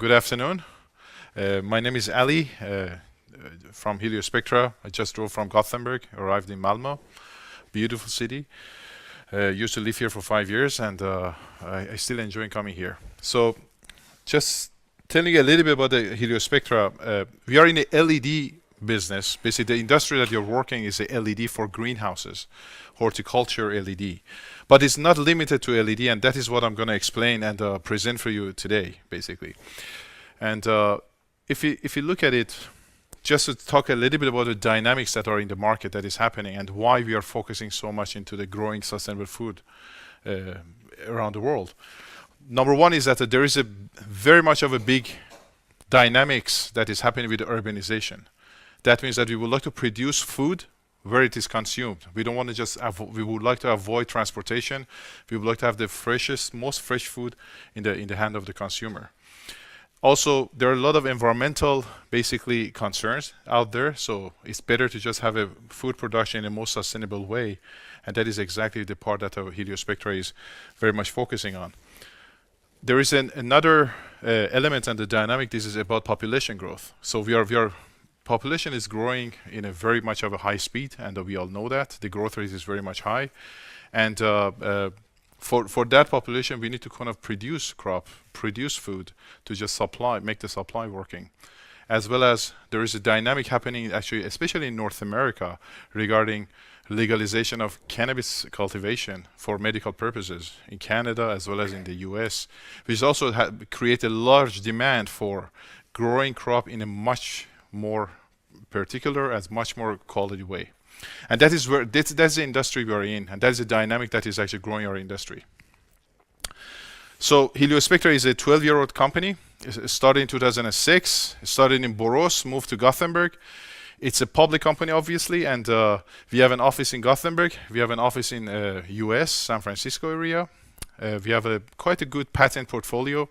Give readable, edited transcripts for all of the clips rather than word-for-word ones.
Good afternoon. My name is Ali from Heliospectra. I just drove from Gothenburg, arrived in Malmö, beautiful city. Used to live here for 5 years, and I still enjoy coming here. So, just telling you a little bit about the Heliospectra. We are in the LED business. Basically, the industry that you're working is the LED for greenhouses, horticulture LED. But it's not limited to LED, and that is what I'm going to explain and present for you today, basically. And if you look at it, just to talk a little bit about the dynamics that are in the market that is happening and why we are focusing so much into the growing sustainable food around the world. Number one is that there is a very much of a big dynamics that is happening with urbanization. That means that we would like to produce food where it is consumed. We don't want to just we would like to avoid transportation. We would like to have the freshest, most fresh food in the hand of the consumer. Also, there are a lot of environmental, basically, concerns out there, so it's better to just have a food production in a most sustainable way, and that is exactly the part that our Heliospectra is very much focusing on. There is another element and the dynamic. This is about population growth. So population is growing in a very much of a high speed, and we all know that the growth rate is very much high, and for that population, we need to kind of produce food to just make the supply working. As well as there is a dynamic happening, actually, especially in North America, regarding legalization of cannabis cultivation for medical purposes in Canada as well as in the US, which also create a large demand for growing crop in a much more particular and much more quality way. And that is where that's the industry we are in, and that is the dynamic that is actually growing our industry. So Heliospectra is a 12-year-old company. It started in 2006. It started in Borås, moved to Gothenburg. It's a public company, obviously, and we have an office in Gothenburg. We have an office in US, San Francisco area. We have quite a good patent portfolio.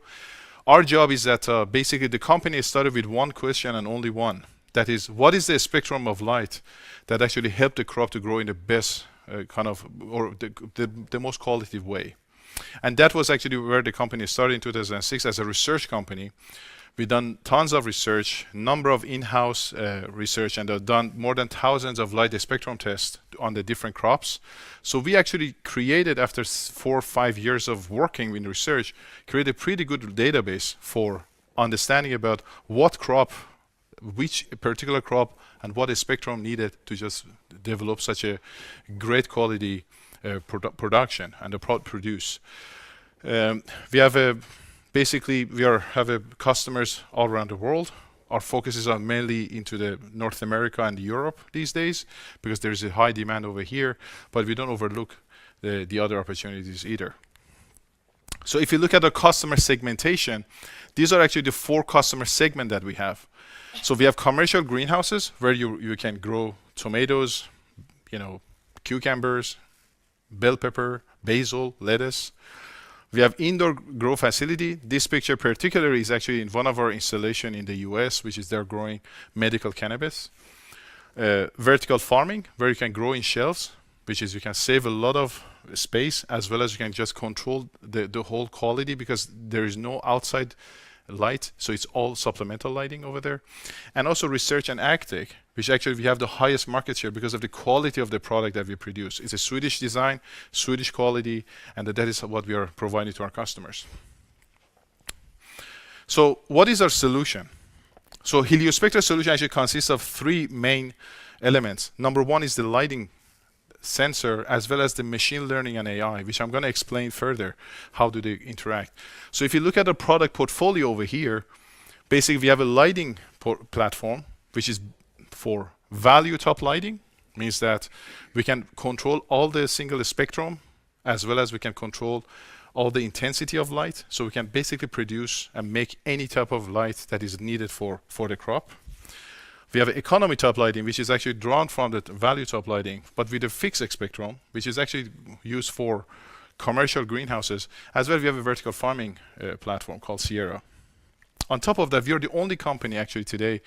Our job is that basically the company started with one question and only one. That is, what is the spectrum of light that actually help the crop to grow in the best or the most qualitative way? And that was actually where the company started in 2006 as a research company. We've done tons of research, number of in-house research, and done more than thousands of light spectrum tests on the different crops. So we actually created, after 4 or 5 years of working in research, created a pretty good database for understanding about which particular crop and what a spectrum needed to just develop such a great quality production and produce. We have customers all around the world. Our focuses are mainly into the North America and Europe these days because there is a high demand over here, but we don't overlook the other opportunities either. So if you look at the customer segmentation, these are actually the 4 customer segments that we have. So we have commercial greenhouses where you can grow tomatoes, cucumbers, bell pepper, basil, lettuce. We have indoor grow facility. This picture particularly is actually in one of our installation in the US, which is they're growing medical cannabis. Vertical farming, where you can grow in shelves, which is you can save a lot of space, as well as you can just control the whole quality because there is no outside light, so it's all supplemental lighting over there. And also research and agtech, which actually we have the highest market share because of the quality of the product that we produce. It's a Swedish design, Swedish quality, and that is what we are providing to our customers. So what is our solution? So Heliospectra solution actually consists of 3 main elements. Number one is the lighting sensor, as well as the machine learning and AI, which I'm going to explain further how do they interact. So if you look at the product portfolio over here, basically we have a lighting platform which is for value top lighting, means that we can control all the single spectrum, as well as we can control all the intensity of light, so we can basically produce and make any type of light that is needed for the crop. We have economy top lighting, which is actually drawn from the value top lighting, but with a fixed spectrum, which is actually used for commercial greenhouses. As well, we have a vertical farming platform called Sierra. On top of that, we are the only company actually today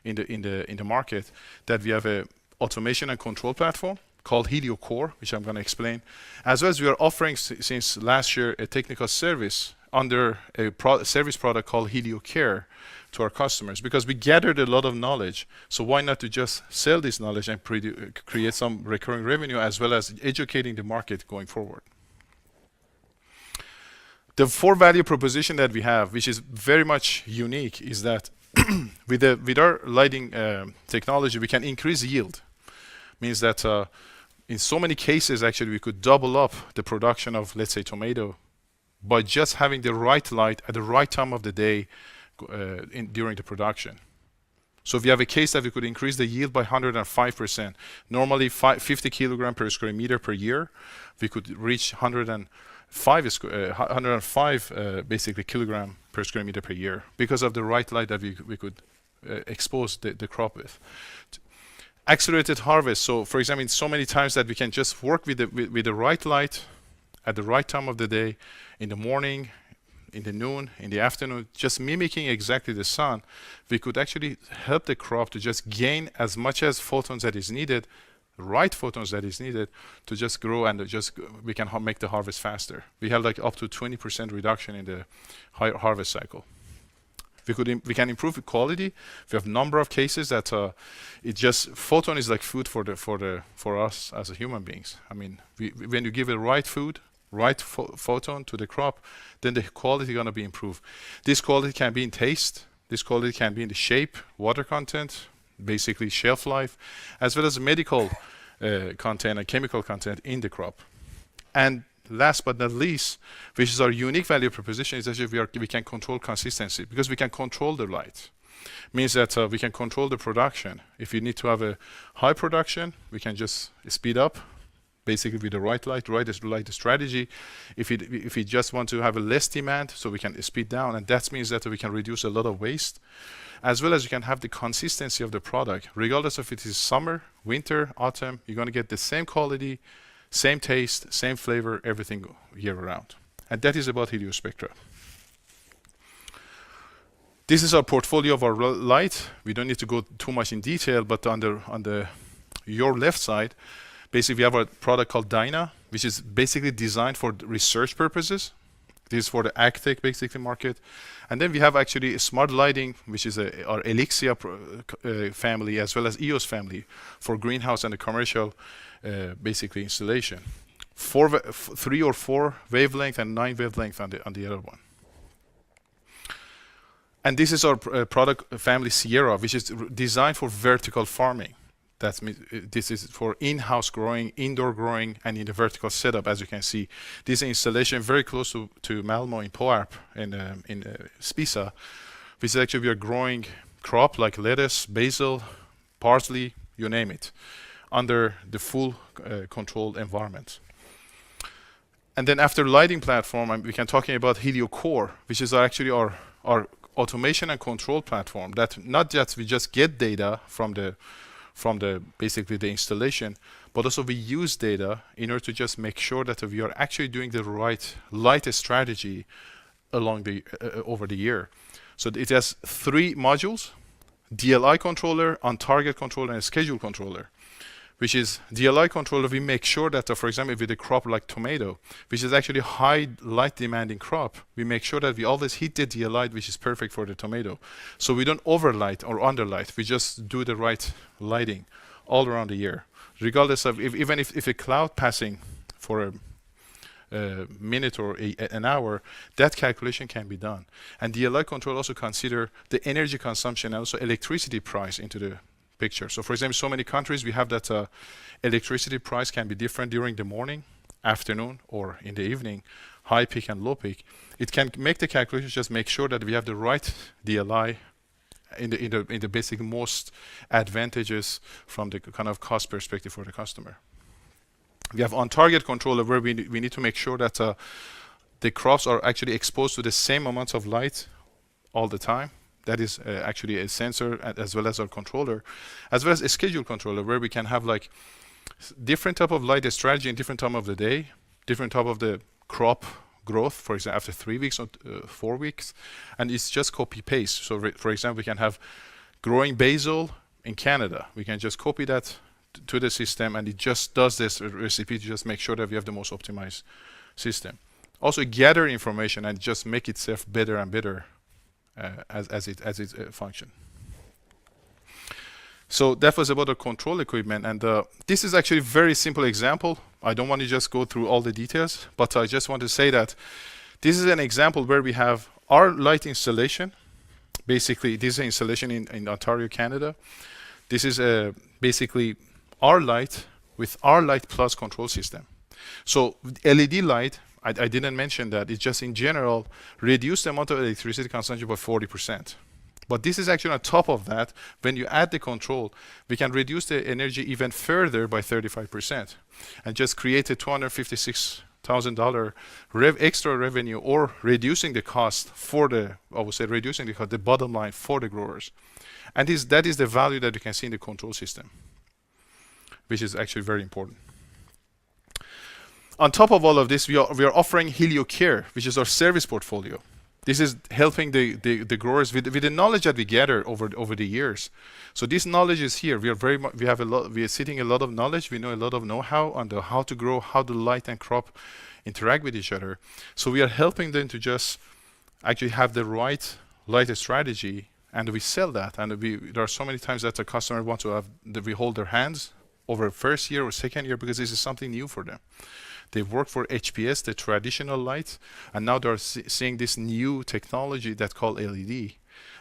in the market that we have a automation and control platform called HelioCore, which I'm going to explain. As well as we are offering since last year a technical service under a service product called HelioCare to our customers, because we gathered a lot of knowledge. So why not to just sell this knowledge and create some recurring revenue, as well as educating the market going forward. The 4 value proposition that we have, which is very much unique, is that with our lighting technology, we can increase yield. Means that in so many cases, actually, we could double up the production of, let's say, tomato by just having the right light at the right time of the day during the production. So if you have a case that we could increase the yield by 105%, normally 50 kilogram per square meter per year, we could reach 105 basically kilogram per square meter per year, because of the right light that we could expose the crop with. Accelerated harvest. So for example, so many times that we can just work with the right light at the right time of the day, in the morning, in the noon, in the afternoon, just mimicking exactly the sun, we could actually help the crop to just gain as much as photons that is needed, right photons that is needed, to just grow, and we can make the harvest faster. We have like up to 20% reduction in the harvest cycle. We can improve the quality. We have a number of cases that photon is like food for us as a human beings. I mean, when you give the right food, right photon to the crop, then the quality is going to be improved. This quality can be in taste. This quality can be in the shape, water content, basically shelf life, as well as medical content and chemical content in the crop. And last but not least, which is our unique value proposition, is that we can control consistency, because we can control the light. Means that we can control the production. If you need to have a high production, we can just speed up, basically with the right light strategy. If you just want to have a less demand, so we can speed down, and that means that we can reduce a lot of waste, as well as you can have the consistency of the product. Regardless of if it is summer, winter, autumn, you're going to get the same quality, same taste, same flavor, everything year round. And that is about Heliospectra. This is our portfolio of our light. We don't need to go too much in detail, but on your left side, basically we have a product called Dyna, which is basically designed for research purposes. This is for the agtech basically market. And then we have actually smart lighting, which is our Elixia family, as well as EOS family for greenhouse and the commercial basically installation. 3 or 4 wavelength and 9 wavelength on the other one. And this is our product family Sierra, which is designed for vertical farming. That means this is for in-house growing, indoor growing, and in the vertical setup. As you can see, this is an installation very close to Malmö in Påarp in Spisa, which is actually we are growing crop like lettuce, basil, parsley, you name it, under the full controlled environment. And then after lighting platform, we can talking about HelioCore, which is actually our automation and control platform. That not just we just get data from the basically the installation, but also we use data in order to just make sure that we are actually doing the right light strategy along the over the year. So it has 3 modules: DLI controller, on-target controller, and a schedule controller. Which is DLI controller, we make sure that, for example, with a crop like tomato, which is actually high light demanding crop, we make sure that we always hit the DLI, which is perfect for the tomato. So we don't overlight or underlight, we just do the right lighting all around the year. Regardless of, even if a cloud passing for a minute or an hour, that calculation can be done. And DLI control also consider the energy consumption and also electricity price into the picture. So for example, so many countries we have that electricity price can be different during the morning, afternoon, or in the evening, high peak and low peak. It can make the calculation, just make sure that we have the right DLI in the basic most advantages from the kind of cost perspective for the customer. We have on-target controller where we need to make sure that the crops are actually exposed to the same amounts of light all the time. That is actually a sensor as well as our controller, as well as a schedule controller where we can have like different type of light strategy in different time of the day, different type of the crop growth, for example, after 3 weeks or 4 weeks, and it's just copy paste. So for example, we can have growing basil in Canada. We can just copy that to the system, and it just does this recipe to just make sure that we have the most optimized system. also gather information and just make itself better and better as it function. So that was about the control equipment, and this is actually a very simple example. I don't want to just go through all the details, but I just want to say that this is an example where we have our light installation. Basically, this is an installation in Ontario, Canada. This is basically our light with our light plus control system. So LED light, I didn't mention that, it just in general reduced the amount of electricity consumption by 40%. But this is actually on top of that. When you add the control, we can reduce the energy even further by 35% and just create a $256,000 extra revenue, or reducing the cost for the, I would say reducing the bottom line for the growers. And that is the value that you can see in the control system, which is actually very important. On top of all of this, we are offering Heliocare, which is our service portfolio. This is helping the growers with the knowledge that we gather over the years. So this knowledge is here. We are sitting a lot of knowledge. We know a lot of know-how on how to grow, how the light and crop interact with each other. So we are helping them to just actually have the right light strategy, and we sell that. And there are so many times that the customer wants to have we hold their hands over first year or second year, because this is something new for them. They've worked for HPS, the traditional light, and now they're seeing this new technology that's called LED.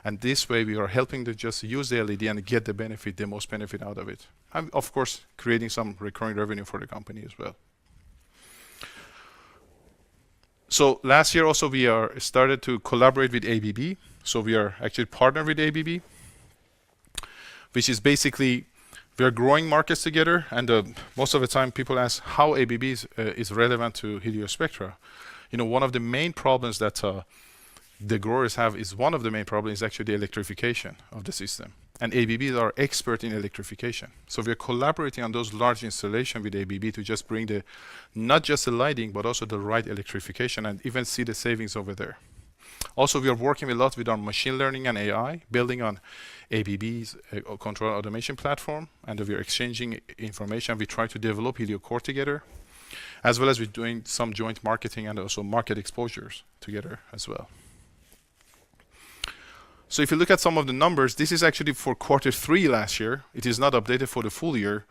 And this way we are helping them just use the LED and get the most benefit out of it. And of course, creating some recurring revenue for the company as well. So last year also we started to collaborate with ABB. So we are actually partnered with ABB, which is basically, we are growing markets together, and most of the time people ask how ABB is relevant to Heliospectra. One of the main problems that the growers have is actually the electrification of the system. And ABB is our expert in electrification. So we are collaborating on those large installations with ABB to just bring not just the lighting, but also the right electrification, and even see the savings over there. Also, we are working a lot with our machine learning and AI, building on ABB's control automation platform, and we are exchanging information. We try to develop Heliocore together, as well as we're doing some joint marketing and also market exposures together as well. So if you look at some of the numbers, this is actually for Q3 last year. It is not updated for the full year,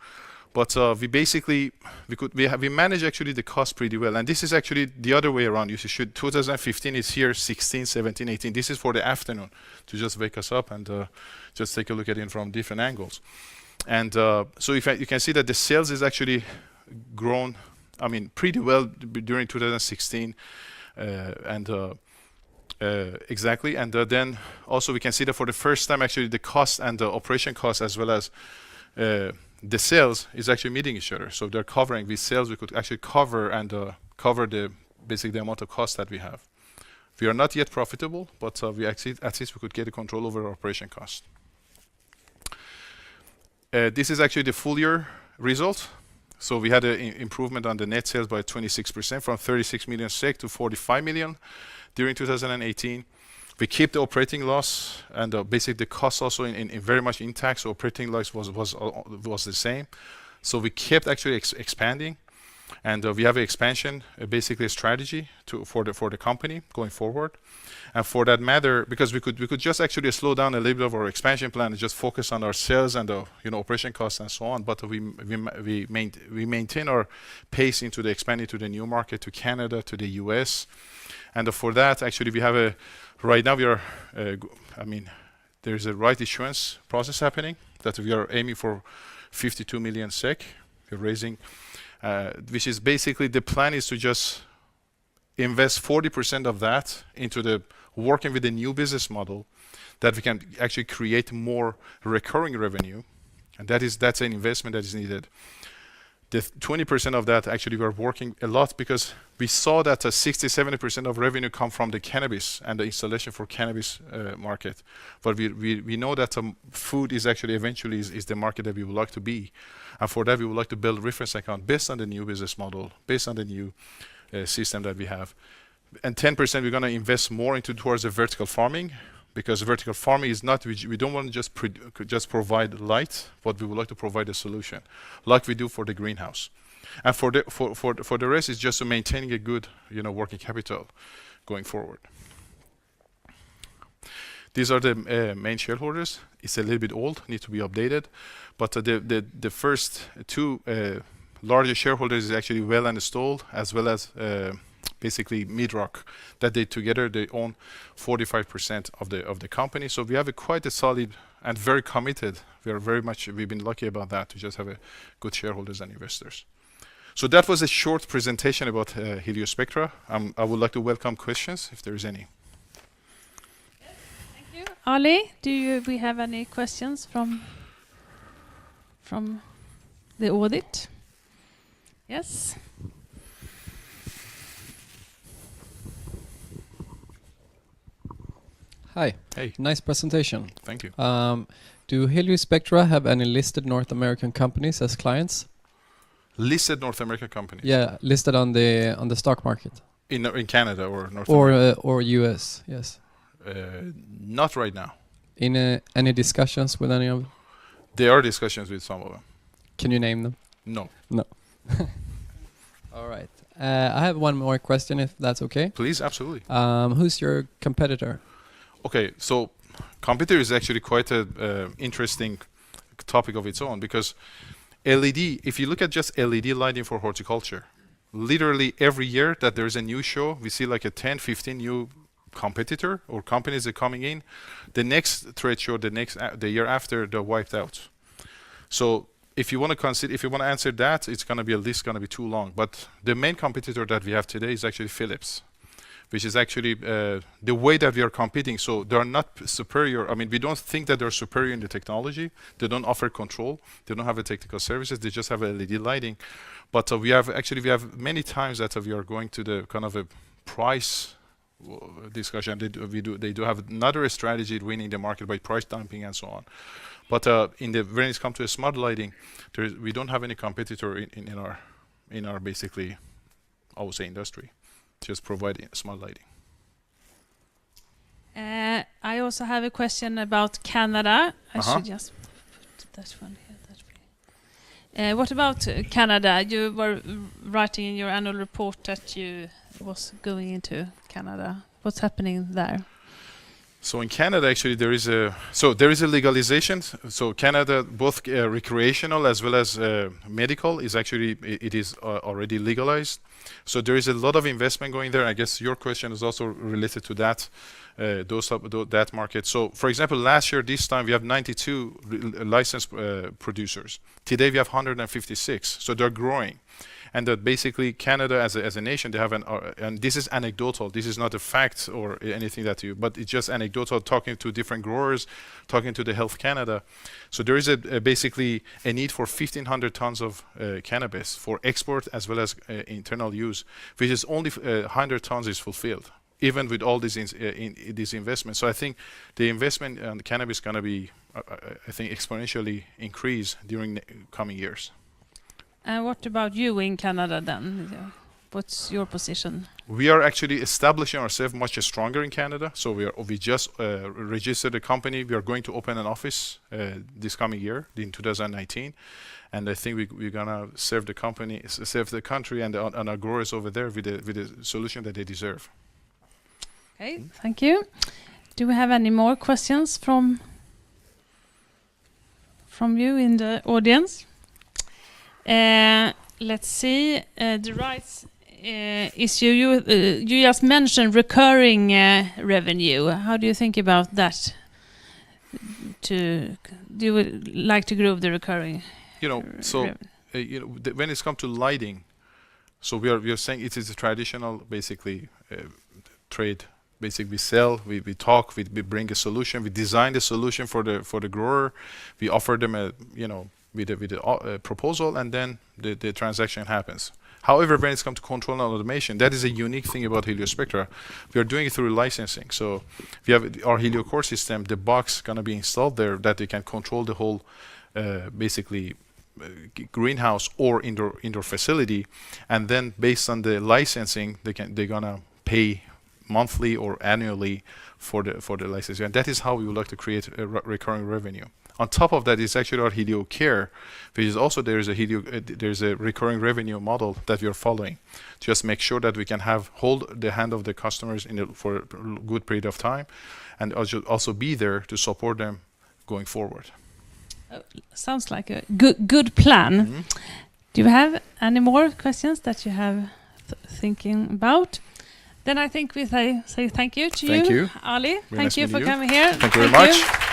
but we manage actually the cost pretty well. And this is actually the other way around. 2015 is here, 16, 17, 18. This is for the afternoon to just wake us up and just take a look at it from different angles. And so you can see that the sales is actually grown, pretty well during 2016, exactly. And then also we can see that for the first time, actually the cost and the operation cost, as well as the sales, is actually meeting each other. So they're covering with sales. We could actually cover basically the amount of cost that we have. We are not yet profitable, but at least we could get a control over our operation cost. This is actually the full year result. So we had an improvement on the net sales by 26%, from 36 million SEK to 45 million during 2018. We keep the operating loss, and basically the cost also in very much intact. So operating loss was the same. So we kept actually expanding, and we have an expansion, basically a strategy for the company going forward. And for that matter, because we could just actually slow down a little bit of our expansion plan and just focus on our sales and operation costs and so on. But we maintain our pace into the expanding to the new market, to Canada, to the US. And for that, actually, we have right now we are, there's a right issuance process happening that we are aiming for 52 million SEK. We're raising, which is basically, the plan is to just invest 40% of that into the working with the new business model, that we can actually create more recurring revenue. And that's an investment that is needed. The 20% of that, actually, we're working a lot, because we saw that 60-70% of revenue come from the cannabis and the installation for cannabis market. But we know that food is actually eventually is the market that we would like to be. And for that, we would like to build reference account based on the new business model, based on the new system that we have. And 10% we're going to invest more towards the vertical farming, because vertical farming is not, we don't want to just provide light, but we would like to provide a solution, like we do for the greenhouse. And for the rest, it's just maintaining a good, working capital going forward. These are the main shareholders. It's a little bit old, need to be updated, but the first two largest shareholders is actually Well and Stoll, as well as basically Midrock, that they together they own 45% of the company. So we have quite a solid and very committed. We've been lucky about that, to just have a good shareholders and investors. So that was a short presentation about Heliospectra. I would like to welcome questions if there is any. Yes, thank you. Ali, we have any questions from the audit? Yes. Hi. Hey. Nice presentation. Thank you. Do Heliospectra have any listed North American companies as clients? Listed North American companies? Yeah, listed on the stock market. In Canada or North America? Or US, yes. Not right now. In any discussions with any of them? There are discussions with some of them. Can you name them? No. No. All right. I have one more question, if that's okay. Please, absolutely. Who's your competitor? Okay, so competitor is actually quite a interesting topic of its own, because LED, if you look at just LED lighting for horticulture, literally every year that there's a new show, we see like a 10, 15 new competitor or companies that are coming in. The next trade show, the year after, they're wiped out. So if you want to answer that, it's going to be a list going to be too long. But the main competitor that we have today is actually Philips, which is actually the way that we are competing. So they're not superior. I mean, we don't think that they're superior in the technology. They don't offer control. They don't have the technical services. They just have LED lighting. But we have many times that we are going to the kind of a price discussion. They do have another strategy of winning the market by price dumping and so on. But when it comes to smart lighting, we don't have any competitor in our basically, I would say, industry. Just providing smart lighting. I also have a question about Canada. I should just put that one here. What about Canada? You were writing in your annual report that you was going into Canada. What's happening there? So in Canada, actually, there is a legalization. So Canada, both recreational as well as medical, is actually it is already legalized. So there is a lot of investment going there. I guess your question is also related to that, that market. So, for example, last year this time we have 92 licensed producers. Today we have 156. So they're growing. And that basically Canada as a nation, they have and this is anecdotal. This is not a fact or anything but it's just anecdotal, talking to different growers, talking to the Health Canada. So there is basically a need for 1,500 tons of cannabis for export as well as internal use, which is only 100 tons is fulfilled, even with all these investments. So I think the investment in cannabis is going to be, I think, exponentially increase during the coming years. And what about you in Canada then? What's your position? We are actually establishing ourselves much stronger in Canada. So we just registered a company. We are going to open an office this coming year in 2019, and I think we're gonna serve the country, and our growers over there with the solution that they deserve. Okay, thank you. Do we have any more questions from you in the audience? Let's see. The rights issue. You just mentioned recurring revenue. How do you think about that? Do you like to grow the recurring? When it's come to lighting, so we are saying it is a traditional, basically trade. Basically, we sell, we talk, we bring a solution, we design the solution for the grower, we offer them with a proposal, and then the transaction happens. However, when it's come to control and automation, that is a unique thing about Heliospectra. We are doing it through licensing. So we have our HelioCore system, the box gonna be installed there that they can control the whole basically greenhouse or indoor facility, and then based on the licensing, they're gonna pay monthly or annually for the licensing, and that is how we would like to create a recurring revenue. On top of that is actually our Helio Care, which is also there's a recurring revenue model that we are following. Just make sure that we can hold the hand of the customers for a good period of time, and also be there to support them going forward. Sounds like a good plan. Do you have any more questions that you have thinking about? Then I think we say thank you to you, Ali. Thank you. Thank you for coming here. Thank you very much.